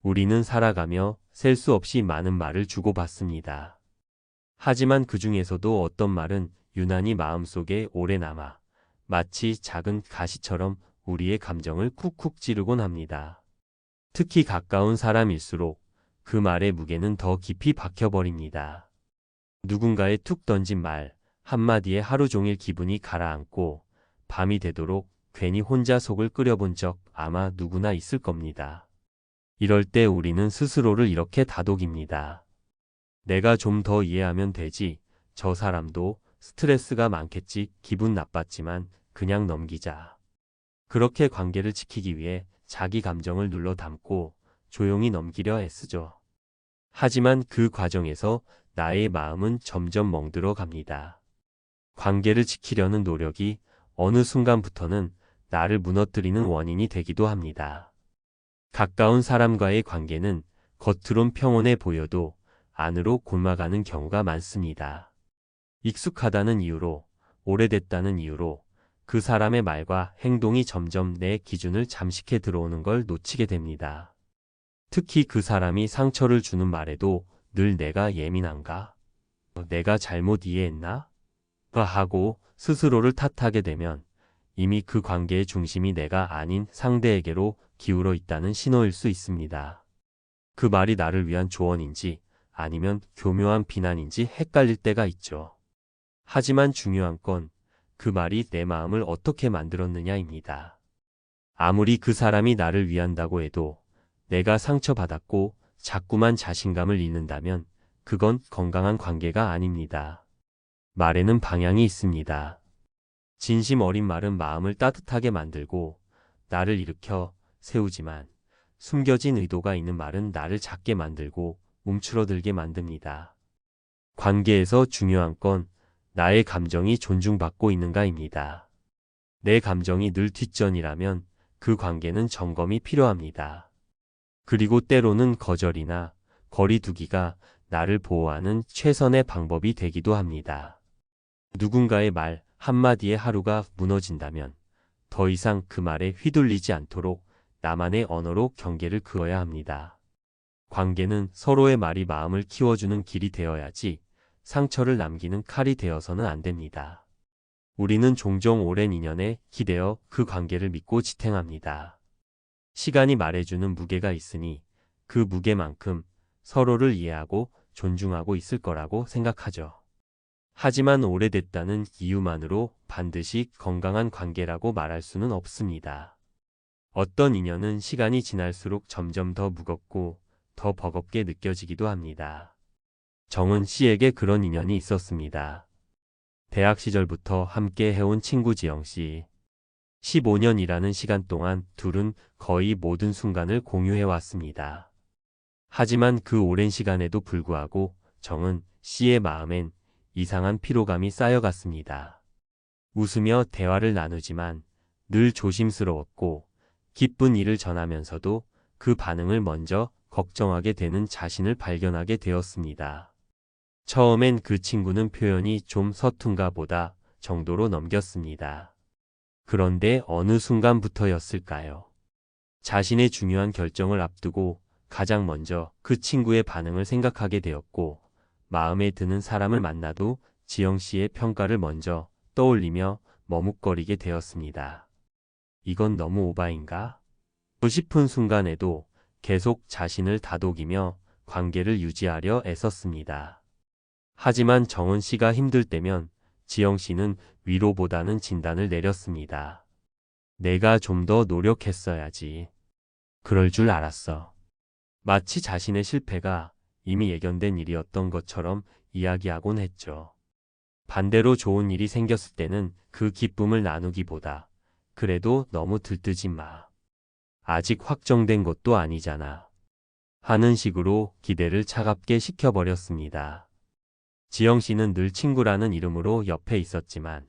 우리는 살아가며 셀 수 없이 많은 말을 주고받습니다. 하지만 그 중에서도 어떤 말은 유난히 마음속에 오래 남아 마치 작은 가시처럼 우리의 감정을 쿡쿡 찌르곤 합니다. 특히 가까운 사람일수록 그 말의 무게는 더 깊이 박혀버립니다. 누군가의 툭 던진 말 한마디에 하루 종일 기분이 가라앉고 밤이 되도록 괜히 혼자 속을 끓여본 적 아마 누구나 있을 겁니다. 이럴 때 우리는 스스로를 이렇게 다독입니다. 내가 좀 더 이해하면 되지. 저 사람도 스트레스가 많겠지. 기분 나빴지만 그냥 넘기자. 그렇게 관계를 지키기 위해 자기 감정을 눌러 담고 조용히 넘기려 애쓰죠. 하지만 그 과정에서 나의 마음은 점점 멍들어 갑니다. 관계를 지키려는 노력이 어느 순간부터는 나를 무너뜨리는 원인이 되기도 합니다. 가까운 사람과의 관계는 겉으론 평온해 보여도 안으로 곪아가는 경우가 많습니다. 익숙하다는 이유로, 오래됐다는 이유로 그 사람의 말과 행동이 점점 내 기준을 잠식해 들어오는 걸 놓치게 됩니다. 특히 그 사람이 상처를 주는 말에도 늘 내가 예민한가? 내가 잘못 이해했나? 하고 스스로를 탓하게 되면 이미 그 관계의 중심이 내가 아닌 상대에게로 기울어 있다는 신호일 수 있습니다. 그 말이 나를 위한 조언인지 아니면 교묘한 비난인지 헷갈릴 때가 있죠. 하지만 중요한 건 그 말이 내 마음을 어떻게 만들었느냐입니다. 아무리 그 사람이 나를 위한다고 해도 내가 상처받았고 자꾸만 자신감을 잃는다면 그건 건강한 관계가 아닙니다. 말에는 방향이 있습니다. 진심 어린 말은 마음을 따뜻하게 만들고 나를 일으켜 세우지만 숨겨진 의도가 있는 말은 나를 작게 만들고 움츠러들게 만듭니다. 관계에서 중요한 건 나의 감정이 존중받고 있는가입니다. 내 감정이 늘 뒷전이라면 그 관계는 점검이 필요합니다. 그리고 때로는 거절이나 거리두기가 나를 보호하는 최선의 방법이 되기도 합니다. 누군가의 말 한마디에 하루가 무너진다면 더 이상 그 말에 휘둘리지 않도록 나만의 언어로 경계를 그어야 합니다. 관계는 서로의 말이 마음을 키워주는 길이 되어야지 상처를 남기는 칼이 되어서는 안 됩니다. 우리는 종종 오랜 인연에 기대어 그 관계를 믿고 지탱합니다. 시간이 말해주는 무게가 있으니 그 무게만큼 서로를 이해하고 존중하고 있을 거라고 생각하죠. 하지만 오래됐다는 이유만으로 반드시 건강한 관계라고 말할 수는 없습니다. 어떤 인연은 시간이 지날수록 점점 더 무겁고 더 버겁게 느껴지기도 합니다. 정은 씨에게 그런 인연이 있었습니다. 대학 시절부터 함께 해온 친구 지영 씨. 15년이라는 시간 동안 둘은 거의 모든 순간을 공유해왔습니다. 하지만 그 오랜 시간에도 불구하고 정은 씨의 마음엔 이상한 피로감이 쌓여갔습니다. 웃으며 대화를 나누지만 늘 조심스러웠고 기쁜 일을 전하면서도 그 반응을 먼저 걱정하게 되는 자신을 발견하게 되었습니다. 처음엔 그 친구는 표현이 좀 서툰가 보다 정도로 넘겼습니다. 그런데 어느 순간부터였을까요? 자신의 중요한 결정을 앞두고 가장 먼저 그 친구의 반응을 생각하게 되었고 마음에 드는 사람을 만나도 지영 씨의 평가를 먼저 떠올리며 머뭇거리게 되었습니다. 이건 너무 오바인가? 싶은 순간에도 계속 자신을 다독이며 관계를 유지하려 애썼습니다. 하지만 정은 씨가 힘들 때면 지영 씨는 위로보다는 진단을 내렸습니다. 내가 좀 더 노력했어야지. 그럴 줄 알았어. 마치 자신의 실패가 이미 예견된 일이었던 것처럼 이야기하곤 했죠. 반대로 좋은 일이 생겼을 때는 그 기쁨을 나누기보다 그래도 너무 들뜨지 마. 아직 확정된 것도 아니잖아. 하는 식으로 기대를 차갑게 식혀버렸습니다. 지영 씨는 늘 친구라는 이름으로 옆에 있었지만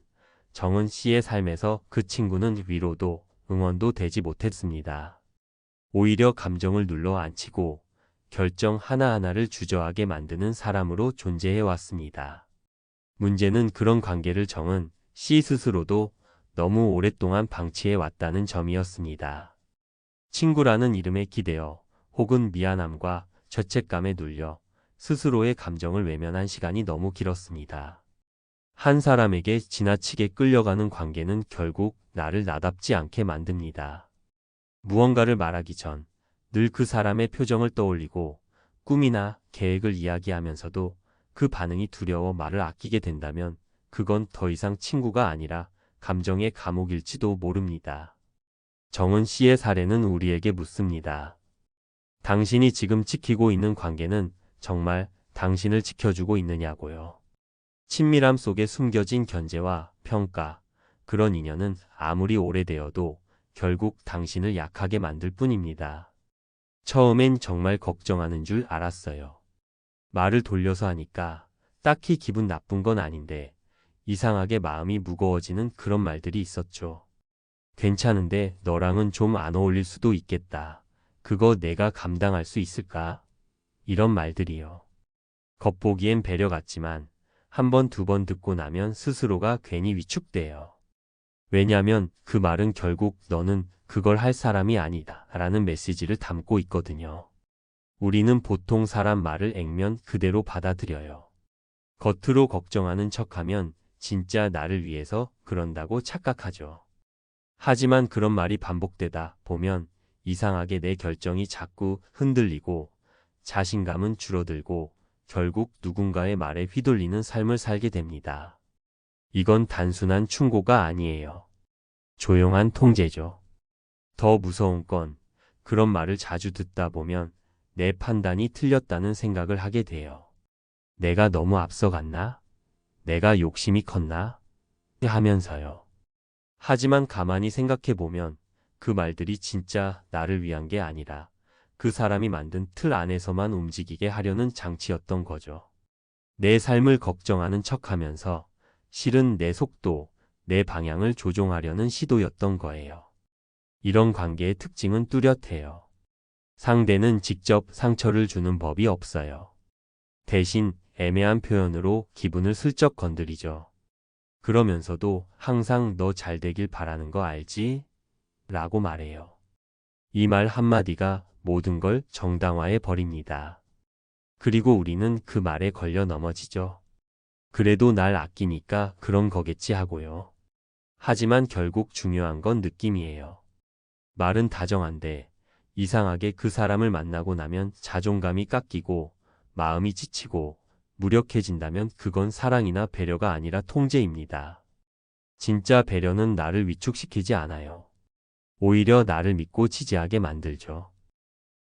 정은 씨의 삶에서 그 친구는 위로도 응원도 되지 못했습니다. 오히려 감정을 눌러 앉히고 결정 하나하나를 주저하게 만드는 사람으로 존재해 왔습니다. 문제는 그런 관계를 정은 씨 스스로도 너무 오랫동안 방치해 왔다는 점이었습니다. 친구라는 이름에 기대어 혹은 미안함과 죄책감에 눌려 스스로의 감정을 외면한 시간이 너무 길었습니다. 한 사람에게 지나치게 끌려가는 관계는 결국 나를 나답지 않게 만듭니다. 무언가를 말하기 전 늘 그 사람의 표정을 떠올리고 꿈이나 계획을 이야기하면서도 그 반응이 두려워 말을 아끼게 된다면 그건 더 이상 친구가 아니라 감정의 감옥일지도 모릅니다. 정은 씨의 사례는 우리에게 묻습니다. 당신이 지금 지키고 있는 관계는 정말 당신을 지켜주고 있느냐고요. 친밀함 속에 숨겨진 견제와 평가, 그런 인연은 아무리 오래되어도 결국 당신을 약하게 만들 뿐입니다. 처음엔 정말 걱정하는 줄 알았어요. 말을 돌려서 하니까 딱히 기분 나쁜 건 아닌데 이상하게 마음이 무거워지는 그런 말들이 있었죠. 괜찮은데 너랑은 좀 안 어울릴 수도 있겠다. 그거 내가 감당할 수 있을까? 이런 말들이요. 겉보기엔 배려 같지만 한 번, 두 번 듣고 나면 스스로가 괜히 위축돼요. 왜냐면 그 말은 결국 너는 그걸 할 사람이 아니다 라는 메시지를 담고 있거든요. 우리는 보통 사람 말을 액면 그대로 받아들여요. 겉으로 걱정하는 척하면 진짜 나를 위해서 그런다고 착각하죠. 하지만 그런 말이 반복되다 보면 이상하게 내 결정이 자꾸 흔들리고 자신감은 줄어들고 결국 누군가의 말에 휘둘리는 삶을 살게 됩니다. 이건 단순한 충고가 아니에요. 조용한 통제죠. 더 무서운 건 그런 말을 자주 듣다 보면 내 판단이 틀렸다는 생각을 하게 돼요. 내가 너무 앞서갔나? 내가 욕심이 컸나? 하면서요. 하지만 가만히 생각해 보면 그 말들이 진짜 나를 위한 게 아니라 그 사람이 만든 틀 안에서만 움직이게 하려는 장치였던 거죠. 내 삶을 걱정하는 척하면서 실은 내 속도, 내 방향을 조종하려는 시도였던 거예요. 이런 관계의 특징은 뚜렷해요. 상대는 직접 상처를 주는 법이 없어요. 대신 애매한 표현으로 기분을 슬쩍 건드리죠. 그러면서도 항상 너 잘 되길 바라는 거 알지? 라고 말해요. 이 말 한마디가 모든 걸 정당화해 버립니다. 그리고 우리는 그 말에 걸려 넘어지죠. 그래도 날 아끼니까 그런 거겠지 하고요. 하지만 결국 중요한 건 느낌이에요. 말은 다정한데 이상하게 그 사람을 만나고 나면 자존감이 깎이고 마음이 지치고 무력해진다면 그건 사랑이나 배려가 아니라 통제입니다. 진짜 배려는 나를 위축시키지 않아요. 오히려 나를 믿고 지지하게 만들죠.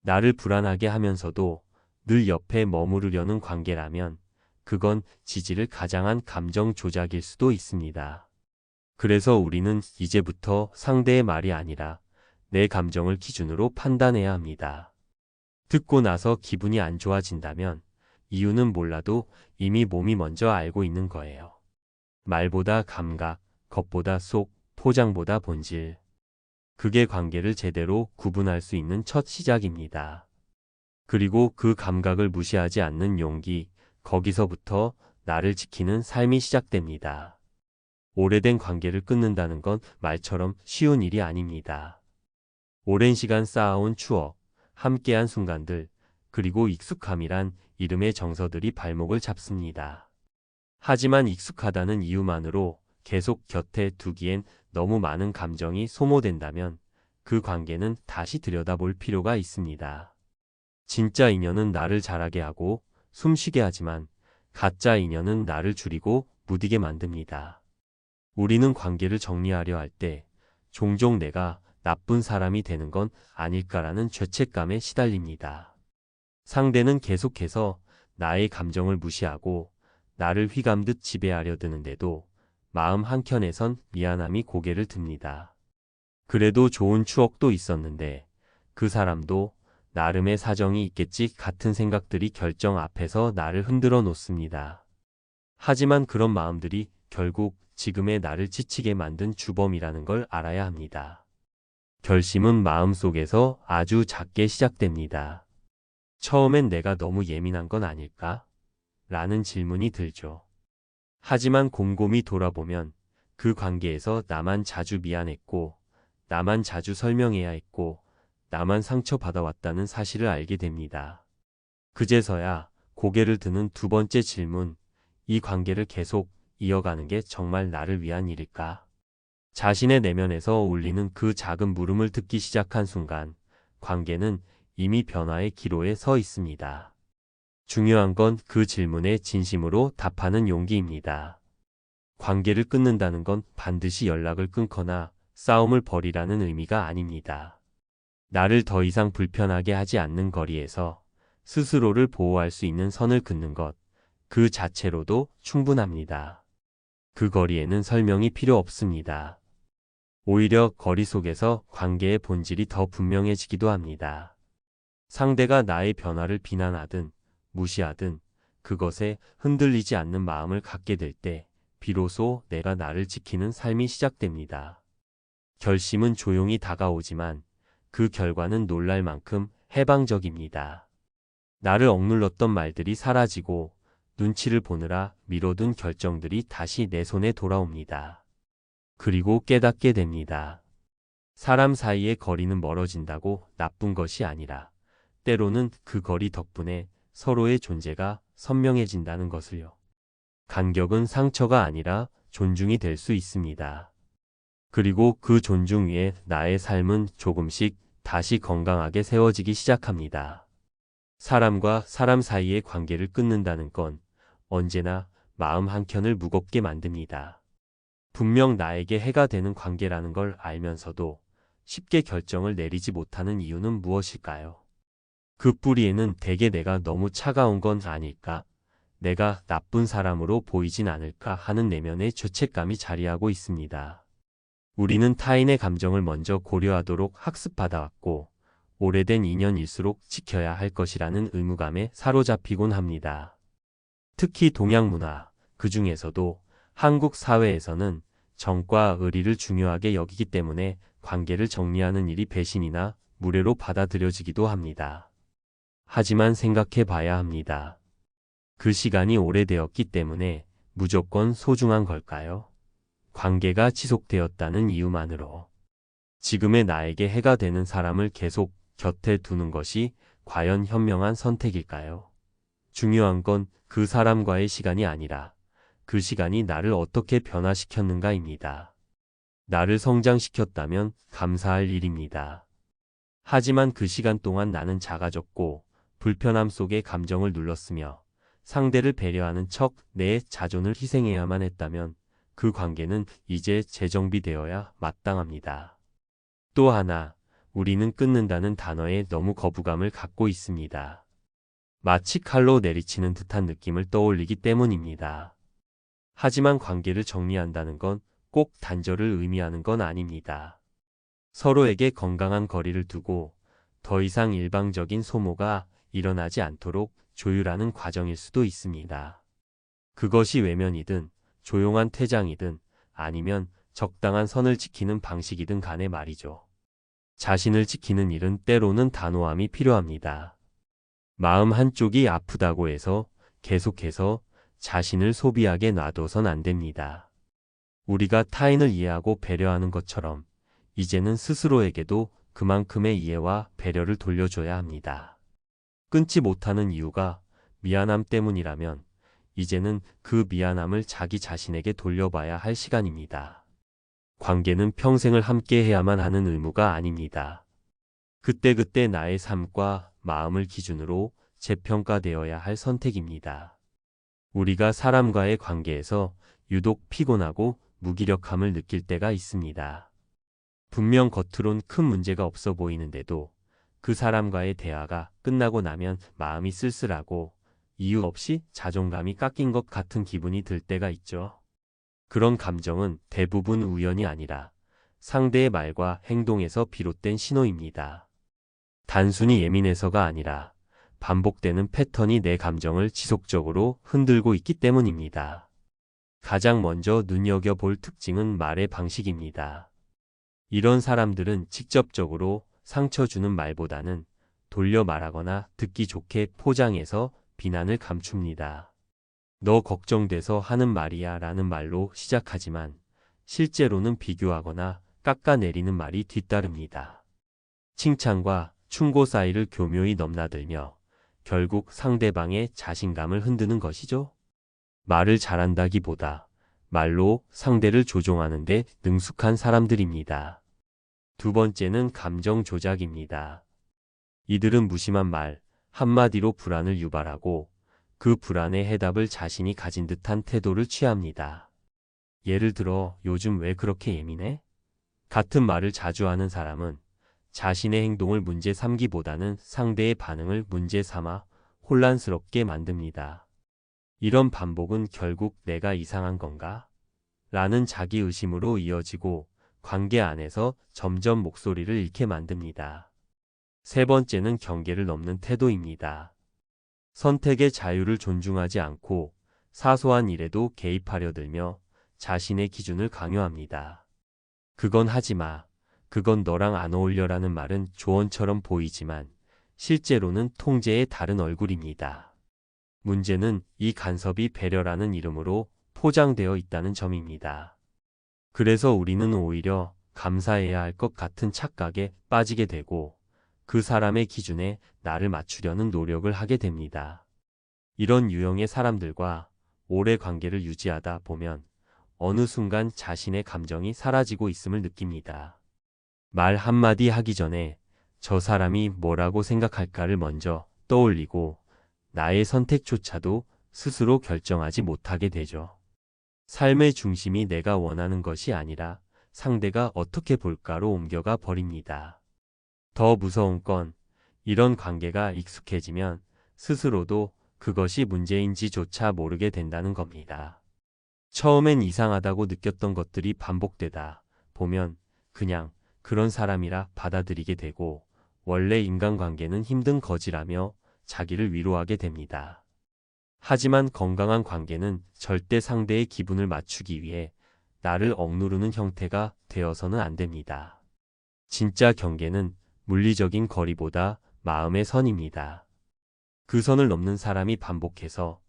나를 불안하게 하면서도 늘 옆에 머무르려는 관계라면 그건 지지를 가장한 감정 조작일 수도 있습니다. 그래서 우리는 이제부터 상대의 말이 아니라 내 감정을 기준으로 판단해야 합니다. 듣고 나서 기분이 안 좋아진다면 이유는 몰라도 이미 몸이 먼저 알고 있는 거예요. 말보다 감각, 겉보다 속, 포장보다 본질. 그게 관계를 제대로 구분할 수 있는 첫 시작입니다. 그리고 그 감각을 무시하지 않는 용기, 거기서부터 나를 지키는 삶이 시작됩니다. 오래된 관계를 끊는다는 건 말처럼 쉬운 일이 아닙니다. 오랜 시간 쌓아온 추억, 함께한 순간들, 그리고 익숙함이란 이름의 정서들이 발목을 잡습니다. 하지만 익숙하다는 이유만으로 계속 곁에 두기엔 너무 많은 감정이 소모된다면 그 관계는 다시 들여다볼 필요가 있습니다. 진짜 인연은 나를 자라게 하고 숨쉬게 하지만 가짜 인연은 나를 줄이고 무디게 만듭니다. 우리는 관계를 정리하려 할 때 종종 내가 나쁜 사람이 되는 건 아닐까라는 죄책감에 시달립니다. 상대는 계속해서 나의 감정을 무시하고 나를 휘감듯 지배하려 드는데도 마음 한켠에선 미안함이 고개를 듭니다. 그래도 좋은 추억도 있었는데 그 사람도 나름의 사정이 있겠지 같은 생각들이 결정 앞에서 나를 흔들어 놓습니다. 하지만 그런 마음들이 결국 지금의 나를 지치게 만든 주범이라는 걸 알아야 합니다. 결심은 마음속에서 아주 작게 시작됩니다. 처음엔 내가 너무 예민한 건 아닐까? 라는 질문이 들죠. 하지만 곰곰이 돌아보면 그 관계에서 나만 자주 미안했고, 나만 자주 설명해야 했고, 나만 상처받아왔다는 사실을 알게 됩니다. 그제서야 고개를 드는 두 번째 질문, 이 관계를 계속 이어가는 게 정말 나를 위한 일일까? 자신의 내면에서 울리는 그 작은 물음을 듣기 시작한 순간, 관계는 이미 변화의 기로에 서 있습니다. 중요한 건 그 질문에 진심으로 답하는 용기입니다. 관계를 끊는다는 건 반드시 연락을 끊거나 싸움을 벌이라는 의미가 아닙니다. 나를 더 이상 불편하게 하지 않는 거리에서 스스로를 보호할 수 있는 선을 긋는 것, 그 자체로도 충분합니다. 그 거리에는 설명이 필요 없습니다. 오히려 거리 속에서 관계의 본질이 더 분명해지기도 합니다. 상대가 나의 변화를 비난하든 무시하든 그것에 흔들리지 않는 마음을 갖게 될 때 비로소 내가 나를 지키는 삶이 시작됩니다. 결심은 조용히 다가오지만 그 결과는 놀랄 만큼 해방적입니다. 나를 억눌렀던 말들이 사라지고 눈치를 보느라 미뤄둔 결정들이 다시 내 손에 돌아옵니다. 그리고 깨닫게 됩니다. 사람 사이의 거리는 멀어진다고 나쁜 것이 아니라 때로는 그 거리 덕분에 서로의 존재가 선명해진다는 것을요. 간격은 상처가 아니라 존중이 될 수 있습니다. 그리고 그 존중 위에 나의 삶은 조금씩 다시 건강하게 세워지기 시작합니다. 사람과 사람 사이의 관계를 끊는다는 건 언제나 마음 한켠을 무겁게 만듭니다. 분명 나에게 해가 되는 관계라는 걸 알면서도 쉽게 결정을 내리지 못하는 이유는 무엇일까요? 그 뿌리에는 대개 내가 너무 차가운 건 아닐까? 내가 나쁜 사람으로 보이진 않을까 하는 내면의 죄책감이 자리하고 있습니다. 우리는 타인의 감정을 먼저 고려하도록 학습받아왔고 오래된 인연일수록 지켜야 할 것이라는 의무감에 사로잡히곤 합니다. 특히 동양 문화, 그 중에서도 한국 사회에서는 정과 의리를 중요하게 여기기 때문에 관계를 정리하는 일이 배신이나 무례로 받아들여지기도 합니다. 하지만 생각해 봐야 합니다. 그 시간이 오래되었기 때문에 무조건 소중한 걸까요? 관계가 지속되었다는 이유만으로 지금의 나에게 해가 되는 사람을 계속 곁에 두는 것이 과연 현명한 선택일까요? 중요한 건 그 사람과의 시간이 아니라 그 시간이 나를 어떻게 변화시켰는가입니다. 나를 성장시켰다면 감사할 일입니다. 하지만 그 시간 동안 나는 작아졌고 불편함 속에 감정을 눌렀으며 상대를 배려하는 척 내 자존을 희생해야만 했다면 그 관계는 이제 재정비되어야 마땅합니다. 또 하나, 우리는 끊는다는 단어에 너무 거부감을 갖고 있습니다. 마치 칼로 내리치는 듯한 느낌을 떠올리기 때문입니다. 하지만 관계를 정리한다는 건 꼭 단절을 의미하는 건 아닙니다. 서로에게 건강한 거리를 두고 더 이상 일방적인 소모가 일어나지 않도록 조율하는 과정일 수도 있습니다. 그것이 외면이든 조용한 퇴장이든 아니면 적당한 선을 지키는 방식이든 간에 말이죠. 자신을 지키는 일은 때로는 단호함이 필요합니다. 마음 한쪽이 아프다고 해서 계속해서 자신을 소비하게 놔둬선 안 됩니다. 우리가 타인을 이해하고 배려하는 것처럼 이제는 스스로에게도 그만큼의 이해와 배려를 돌려줘야 합니다. 끊지 못하는 이유가 미안함 때문이라면 이제는 그 미안함을 자기 자신에게 돌려봐야 할 시간입니다. 관계는 평생을 함께 해야만 하는 의무가 아닙니다. 그때그때 나의 삶과 마음을 기준으로 재평가되어야 할 선택입니다. 우리가 사람과의 관계에서 유독 피곤하고 무기력함을 느낄 때가 있습니다. 분명 겉으론 큰 문제가 없어 보이는데도 그 사람과의 대화가 끝나고 나면 마음이 쓸쓸하고 이유 없이 자존감이 깎인 것 같은 기분이 들 때가 있죠. 그런 감정은 대부분 우연이 아니라 상대의 말과 행동에서 비롯된 신호입니다. 단순히 예민해서가 아니라 반복되는 패턴이 내 감정을 지속적으로 흔들고 있기 때문입니다. 가장 먼저 눈여겨볼 특징은 말의 방식입니다. 이런 사람들은 직접적으로 상처 주는 말보다는 돌려 말하거나 듣기 좋게 포장해서 비난을 감춥니다. 너 걱정돼서 하는 말이야 라는 말로 시작하지만 실제로는 비교하거나 깎아내리는 말이 뒤따릅니다. 칭찬과 충고 사이를 교묘히 넘나들며 결국 상대방의 자신감을 흔드는 것이죠. 말을 잘한다기보다 말로 상대를 조종하는 데 능숙한 사람들입니다. 두 번째는 감정 조작입니다. 이들은 무심한 말 한마디로 불안을 유발하고 그 불안의 해답을 자신이 가진 듯한 태도를 취합니다. 예를 들어 요즘 왜 그렇게 예민해? 같은 말을 자주 하는 사람은 자신의 행동을 문제 삼기보다는 상대의 반응을 문제 삼아 혼란스럽게 만듭니다. 이런 반복은 결국 내가 이상한 건가? 라는 자기의심으로 이어지고 관계 안에서 점점 목소리를 잃게 만듭니다. 세 번째는 경계를 넘는 태도입니다. 선택의 자유를 존중하지 않고 사소한 일에도 개입하려 들며 자신의 기준을 강요합니다. 그건 하지 마. 그건 너랑 안 어울려라는 말은 조언처럼 보이지만 실제로는 통제의 다른 얼굴입니다. 문제는 이 간섭이 배려라는 이름으로 포장되어 있다는 점입니다. 그래서 우리는 오히려 감사해야 할 것 같은 착각에 빠지게 되고 그 사람의 기준에 나를 맞추려는 노력을 하게 됩니다. 이런 유형의 사람들과 오래 관계를 유지하다 보면 어느 순간 자신의 감정이 사라지고 있음을 느낍니다. 말 한마디 하기 전에 저 사람이 뭐라고 생각할까를 먼저 떠올리고 나의 선택조차도 스스로 결정하지 못하게 되죠. 삶의 중심이 내가 원하는 것이 아니라 상대가 어떻게 볼까로 옮겨가 버립니다. 더 무서운 건 이런 관계가 익숙해지면 스스로도 그것이 문제인지조차 모르게 된다는 겁니다. 처음엔 이상하다고 느꼈던 것들이 반복되다 보면 그냥 그런 사람이라 받아들이게 되고 원래 인간관계는 힘든 거지라며 자기를 위로하게 됩니다. 하지만 건강한 관계는 절대 상대의 기분을 맞추기 위해 나를 억누르는 형태가 되어서는 안 됩니다. 진짜 경계는 물리적인 거리보다 마음의 선입니다. 그 선을 넘는 사람이 반복해서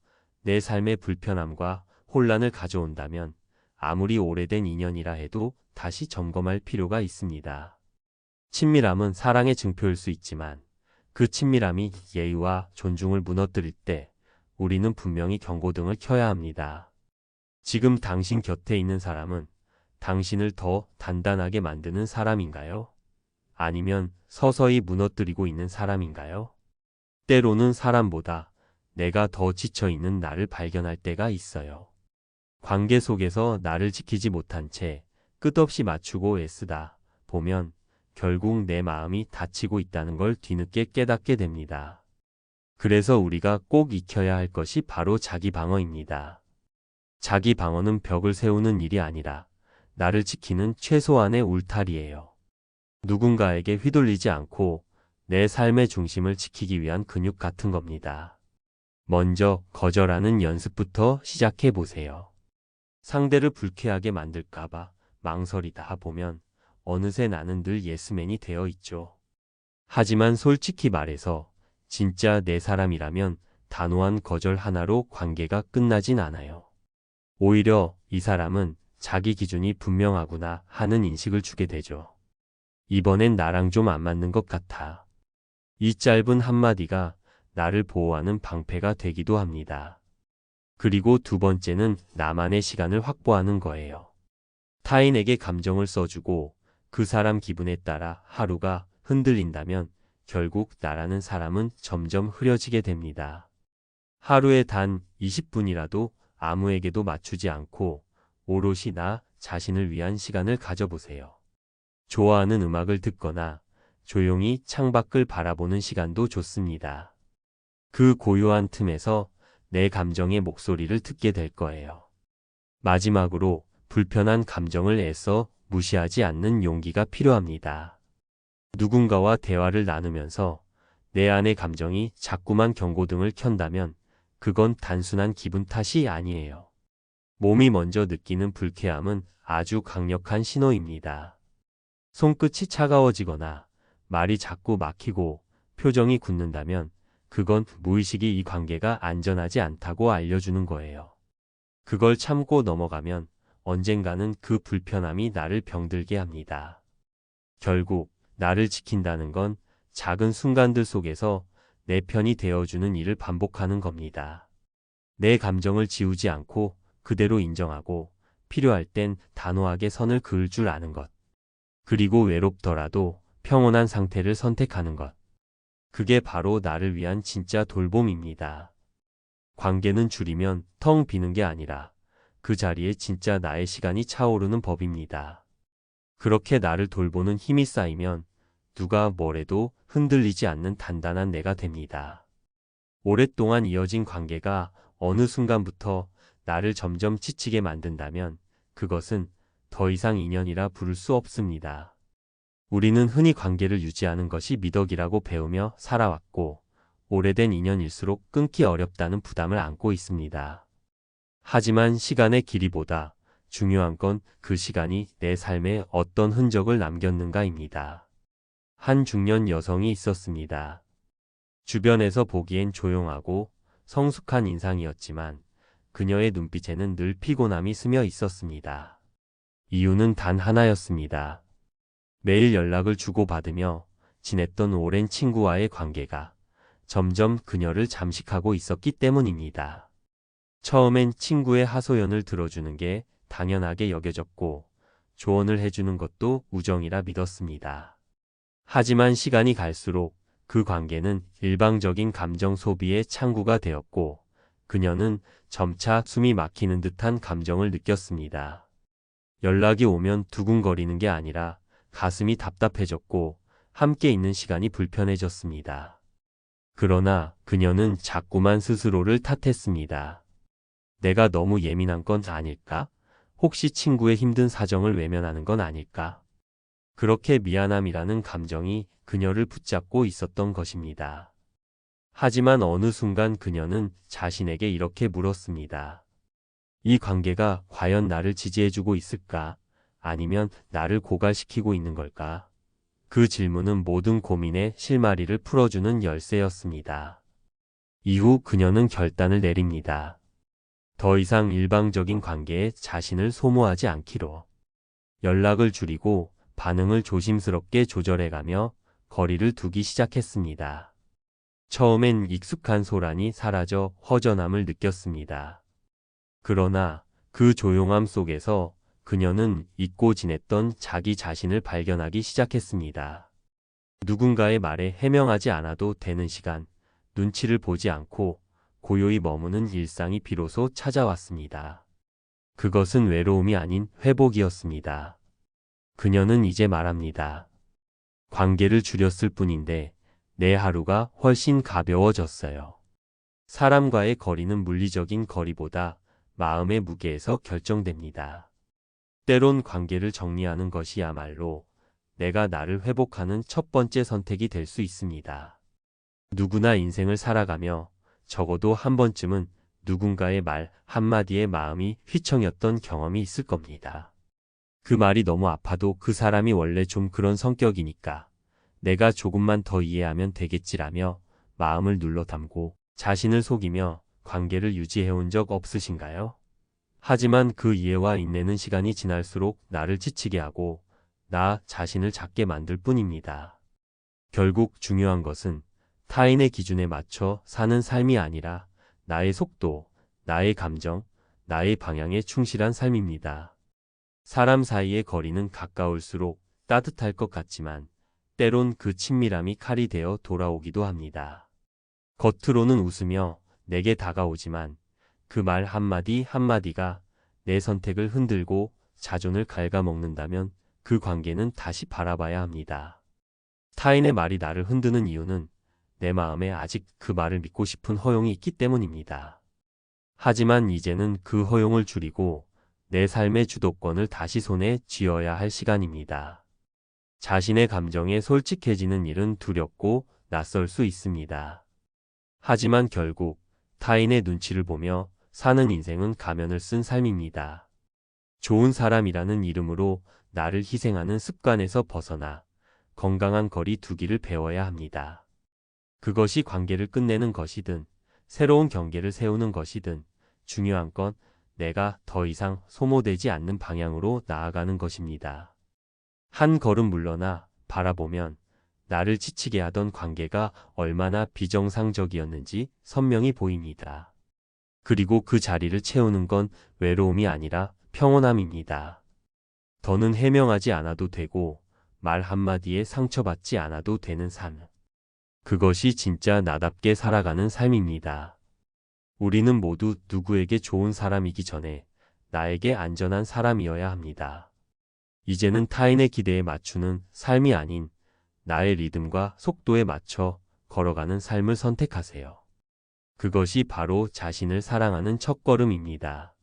내 삶의 불편함과 혼란을 가져온다면 아무리 오래된 인연이라 해도 다시 점검할 필요가 있습니다. 친밀함은 사랑의 증표일 수 있지만 그 친밀함이 예의와 존중을 무너뜨릴 때 우리는 분명히 경고등을 켜야 합니다. 지금 당신 곁에 있는 사람은 당신을 더 단단하게 만드는 사람인가요? 아니면 서서히 무너뜨리고 있는 사람인가요? 때로는 사람보다 내가 더 지쳐있는 나를 발견할 때가 있어요. 관계 속에서 나를 지키지 못한 채 끝없이 맞추고 애쓰다 보면 결국 내 마음이 다치고 있다는 걸 뒤늦게 깨닫게 됩니다. 그래서 우리가 꼭 익혀야 할 것이 바로 자기 방어입니다. 자기 방어는 벽을 세우는 일이 아니라 나를 지키는 최소한의 울타리예요. 누군가에게 휘둘리지 않고 내 삶의 중심을 지키기 위한 근육 같은 겁니다. 먼저 거절하는 연습부터 시작해 보세요. 상대를 불쾌하게 만들까봐 망설이다 보면 어느새 나는 늘 예스맨이 되어 있죠. 하지만 솔직히 말해서 진짜 내 사람이라면 단호한 거절 하나로 관계가 끝나진 않아요. 오히려 이 사람은 자기 기준이 분명하구나 하는 인식을 주게 되죠. 이번엔 나랑 좀 안 맞는 것 같아. 이 짧은 한마디가 나를 보호하는 방패가 되기도 합니다. 그리고 두 번째는 나만의 시간을 확보하는 거예요. 타인에게 감정을 써주고 그 사람 기분에 따라 하루가 흔들린다면 결국 나라는 사람은 점점 흐려지게 됩니다. 하루에 단 20분이라도 아무에게도 맞추지 않고 오롯이 나 자신을 위한 시간을 가져보세요. 좋아하는 음악을 듣거나 조용히 창밖을 바라보는 시간도 좋습니다. 그 고요한 틈에서 내 감정의 목소리를 듣게 될 거예요. 마지막으로 불편한 감정을 애써 무시하지 않는 용기가 필요합니다. 누군가와 대화를 나누면서 내 안의 감정이 자꾸만 경고등을 켠다면 그건 단순한 기분 탓이 아니에요. 몸이 먼저 느끼는 불쾌함은 아주 강력한 신호입니다. 손끝이 차가워지거나 말이 자꾸 막히고 표정이 굳는다면 그건 무의식이 이 관계가 안전하지 않다고 알려주는 거예요. 그걸 참고 넘어가면 언젠가는 그 불편함이 나를 병들게 합니다. 결국 나를 지킨다는 건 작은 순간들 속에서 내 편이 되어주는 일을 반복하는 겁니다. 내 감정을 지우지 않고 그대로 인정하고 필요할 땐 단호하게 선을 그을 줄 아는 것. 그리고 외롭더라도 평온한 상태를 선택하는 것. 그게 바로 나를 위한 진짜 돌봄입니다. 관계는 줄이면 텅 비는 게 아니라 그 자리에 진짜 나의 시간이 차오르는 법입니다. 그렇게 나를 돌보는 힘이 쌓이면 누가 뭐래도 흔들리지 않는 단단한 내가 됩니다. 오랫동안 이어진 관계가 어느 순간부터 나를 점점 지치게 만든다면 그것은 더 이상 인연이라 부를 수 없습니다. 우리는 흔히 관계를 유지하는 것이 미덕이라고 배우며 살아왔고 오래된 인연일수록 끊기 어렵다는 부담을 안고 있습니다. 하지만 시간의 길이보다 중요한 건 그 시간이 내 삶에 어떤 흔적을 남겼는가입니다. 한 중년 여성이 있었습니다. 주변에서 보기엔 조용하고 성숙한 인상이었지만 그녀의 눈빛에는 늘 피곤함이 스며 있었습니다. 이유는 단 하나였습니다. 매일 연락을 주고받으며 지냈던 오랜 친구와의 관계가 점점 그녀를 잠식하고 있었기 때문입니다. 처음엔 친구의 하소연을 들어주는 게 당연하게 여겨졌고 조언을 해주는 것도 우정이라 믿었습니다. 하지만 시간이 갈수록 그 관계는 일방적인 감정 소비의 창구가 되었고 그녀는 점차 숨이 막히는 듯한 감정을 느꼈습니다. 연락이 오면 두근거리는 게 아니라 가슴이 답답해졌고 함께 있는 시간이 불편해졌습니다. 그러나 그녀는 자꾸만 스스로를 탓했습니다. 내가 너무 예민한 건 아닐까? 혹시 친구의 힘든 사정을 외면하는 건 아닐까? 그렇게 미안함이라는 감정이 그녀를 붙잡고 있었던 것입니다. 하지만 어느 순간 그녀는 자신에게 이렇게 물었습니다. 이 관계가 과연 나를 지지해주고 있을까? 아니면 나를 고갈시키고 있는 걸까? 그 질문은 모든 고민의 실마리를 풀어주는 열쇠였습니다. 이후 그녀는 결단을 내립니다. 더 이상 일방적인 관계에 자신을 소모하지 않기로. 연락을 줄이고 반응을 조심스럽게 조절해가며 거리를 두기 시작했습니다. 처음엔 익숙한 소란이 사라져 허전함을 느꼈습니다. 그러나 그 조용함 속에서 그녀는 잊고 지냈던 자기 자신을 발견하기 시작했습니다. 누군가의 말에 해명하지 않아도 되는 시간, 눈치를 보지 않고 고요히 머무는 일상이 비로소 찾아왔습니다. 그것은 외로움이 아닌 회복이었습니다. 그녀는 이제 말합니다. 관계를 줄였을 뿐인데 내 하루가 훨씬 가벼워졌어요. 사람과의 거리는 물리적인 거리보다 마음의 무게에서 결정됩니다. 때론 관계를 정리하는 것이야말로 내가 나를 회복하는 첫 번째 선택이 될 수 있습니다. 누구나 인생을 살아가며 적어도 한 번쯤은 누군가의 말 한마디에 마음이 휘청였던 경험이 있을 겁니다. 그 말이 너무 아파도 그 사람이 원래 좀 그런 성격이니까 내가 조금만 더 이해하면 되겠지라며 마음을 눌러 담고 자신을 속이며 관계를 유지해온 적 없으신가요? 하지만 그 이해와 인내는 시간이 지날수록 나를 지치게 하고 나 자신을 작게 만들 뿐입니다. 결국 중요한 것은 타인의 기준에 맞춰 사는 삶이 아니라 나의 속도, 나의 감정, 나의 방향에 충실한 삶입니다. 사람 사이의 거리는 가까울수록 따뜻할 것 같지만 때론 그 친밀함이 칼이 되어 돌아오기도 합니다. 겉으로는 웃으며 내게 다가오지만 그 말 한마디 한마디가 내 선택을 흔들고 자존을 갉아먹는다면 그 관계는 다시 바라봐야 합니다. 타인의 말이 나를 흔드는 이유는 내 마음에 아직 그 말을 믿고 싶은 허용이 있기 때문입니다. 하지만 이제는 그 허용을 줄이고 내 삶의 주도권을 다시 손에 쥐어야 할 시간입니다. 자신의 감정에 솔직해지는 일은 두렵고 낯설 수 있습니다. 하지만 결국 타인의 눈치를 보며 사는 인생은 가면을 쓴 삶입니다. 좋은 사람이라는 이름으로 나를 희생하는 습관에서 벗어나 건강한 거리 두기를 배워야 합니다. 그것이 관계를 끝내는 것이든 새로운 경계를 세우는 것이든 중요한 건 내가 더 이상 소모되지 않는 방향으로 나아가는 것입니다. 한 걸음 물러나 바라보면 나를 지치게 하던 관계가 얼마나 비정상적이었는지 선명히 보입니다. 그리고 그 자리를 채우는 건 외로움이 아니라 평온함입니다. 더는 해명하지 않아도 되고 말 한마디에 상처받지 않아도 되는 삶. 그것이 진짜 나답게 살아가는 삶입니다. 우리는 모두 누구에게 좋은 사람이기 전에 나에게 안전한 사람이어야 합니다. 이제는 타인의 기대에 맞추는 삶이 아닌 나의 리듬과 속도에 맞춰 걸어가는 삶을 선택하세요. 그것이 바로 자신을 사랑하는 첫걸음입니다.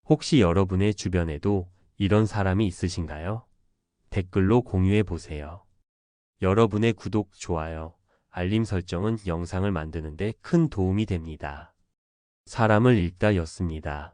혹시 여러분의 주변에도 이런 사람이 있으신가요? 댓글로 공유해 보세요. 여러분의 구독, 좋아요, 알림 설정은 영상을 만드는 데 큰 도움이 됩니다. 사람을 읽다 였습니다.